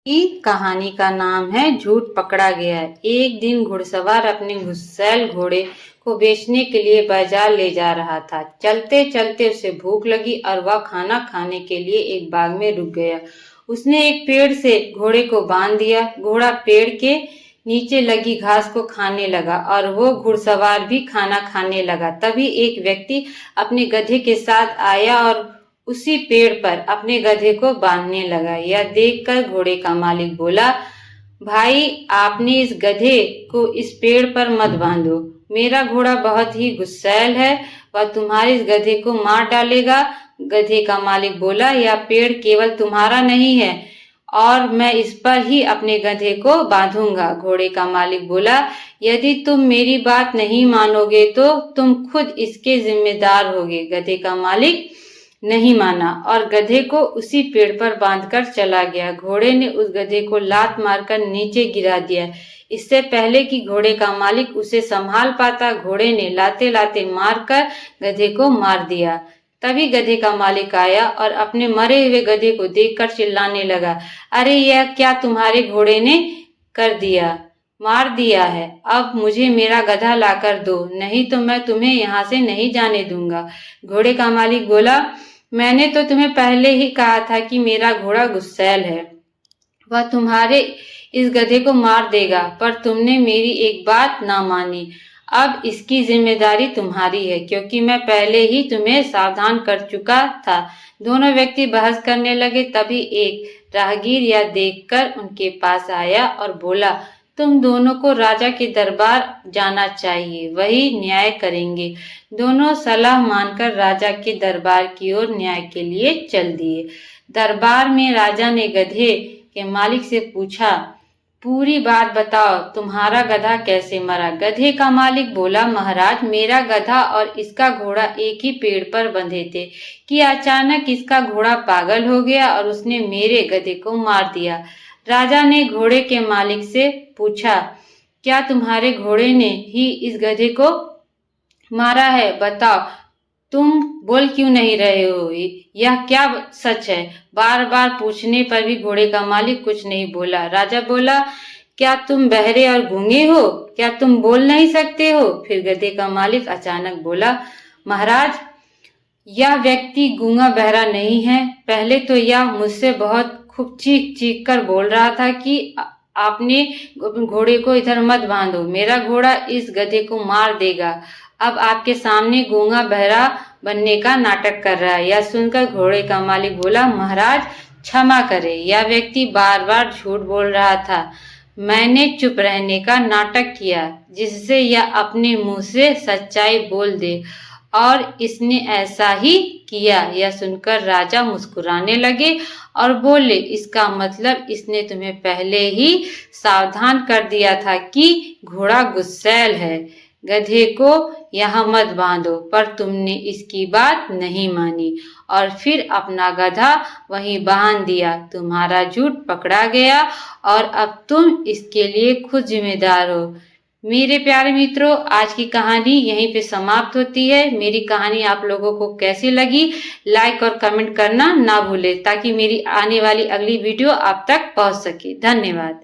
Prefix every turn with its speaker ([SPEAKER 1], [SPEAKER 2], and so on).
[SPEAKER 1] की कहानी का नाम है झूठ पकड़ा गया। एक दिन घुड़सवार अपने गुस्सैल घोड़े को बेचने के लिए बाजार ले जा रहा था। चलते चलते उसे भूख लगी और वह खाना खाने के लिए एक बाग में रुक गया। उसने एक पेड़ से घोड़े को बांध दिया। घोड़ा पेड़ के नीचे लगी घास को खाने लगा और वो घुड़सवार भी खाना खाने लगा। तभी एक व्यक्ति अपने गधे के साथ आया और उसी पेड़ पर अपने गधे को बांधने लगा। यह देखकर घोड़े का मालिक बोला, भाई, आपने इस गधे को इस पेड़ पर मत बांधो। मेरा घोड़ा बहुत ही गुस्सैल है, वह तुम्हारे इस गधे को मार डालेगा। गधे का मालिक बोला, यह पेड़ केवल तुम्हारा नहीं है और मैं इस पर ही अपने गधे को बांधूंगा। घोड़े का मालिक बोला, यदि तुम मेरी बात नहीं मानोगे तो तुम खुद इसके जिम्मेदार होगे। गधे का मालिक नहीं माना और गधे को उसी पेड़ पर बांधकर चला गया। घोड़े ने उस गधे को लात मारकर नीचे गिरा दिया। इससे पहले कि घोड़े का मालिक उसे संभाल पाता, घोड़े ने लाते लाते मारकर गधे को मार दिया। तभी गधे का मालिक आया और अपने मरे हुए गधे को देखकर चिल्लाने लगा, अरे, यह क्या तुम्हारे घोड़े ने कर दिया? मार दिया है। अब मुझे मेरा गधा लाकर दो, नहीं तो मैं तुम्हें यहाँ से नहीं जाने दूंगा। घोड़े का मालिक बोला, मैंने तो तुम्हें पहले ही कहा था कि मेरा घोड़ा गुस्सैल है, वह तुम्हारे इस गधे को मार देगा, पर तुमने मेरी एक बात ना मानी। अब इसकी जिम्मेदारी तुम्हारी है, क्योंकि मैं पहले ही तुम्हें सावधान कर चुका था। दोनों व्यक्ति बहस करने लगे। तभी एक राहगीर यह देखकर उनके पास आया और बोला, तुम दोनों को राजा के दरबार जाना चाहिए, वही न्याय करेंगे। दोनों सलाह मानकर राजा के दरबार की ओर न्याय के लिए चल दिए। दरबार में राजा ने गधे के मालिक से पूछा, पूरी बात बताओ, तुम्हारा गधा कैसे मरा? गधे का मालिक बोला, महाराज, मेरा गधा और इसका घोड़ा एक ही पेड़ पर बंधे थे कि अचानक इसका घोड़ा पागल हो गया और उसने मेरे गधे को मार दिया। राजा ने घोड़े के मालिक से पूछा, क्या तुम्हारे घोड़े ने ही इस गधे को मारा है? बताओ, तुम बोल क्यों नहीं रहे हो? यह क्या सच है? बार बार पूछने पर भी घोड़े का मालिक कुछ नहीं बोला। राजा बोला, क्या तुम बहरे और गूंगे हो? क्या तुम बोल नहीं सकते हो? फिर गधे का मालिक अचानक बोला, महाराज, यह व्यक्ति गूंगा बहरा नहीं है। पहले तो यह मुझसे बहुत खूब चीख चीख कर बोल रहा था कि आपने घोड़े को इधर मत बांधो, मेरा घोड़ा इस गधे को मार देगा। अब आपके सामने गूंगा बहरा बनने का नाटक कर रहा है। यह सुनकर घोड़े का मालिक बोला, महाराज, क्षमा करें, यह व्यक्ति बार बार झूठ बोल रहा था। मैंने चुप रहने का नाटक किया जिससे यह अपने मुंह से सच्चाई बोल दे, और इसने ऐसा ही किया। यह सुनकर राजा मुस्कुराने लगे और बोले, इसका मतलब इसने तुम्हें पहले ही सावधान कर दिया था कि घोड़ा गुस्सैल है, गधे को यहाँ मत बांधो, पर तुमने इसकी बात नहीं मानी और फिर अपना गधा वहीं बांध दिया। तुम्हारा झूठ पकड़ा गया और अब तुम इसके लिए खुद जिम्मेदार हो। मेरे प्यारे मित्रों, आज की कहानी यहीं पे समाप्त होती है। मेरी कहानी आप लोगों को कैसी लगी, लाइक और कमेंट करना ना भूलें, ताकि मेरी आने वाली अगली वीडियो आप तक पहुंच सके। धन्यवाद।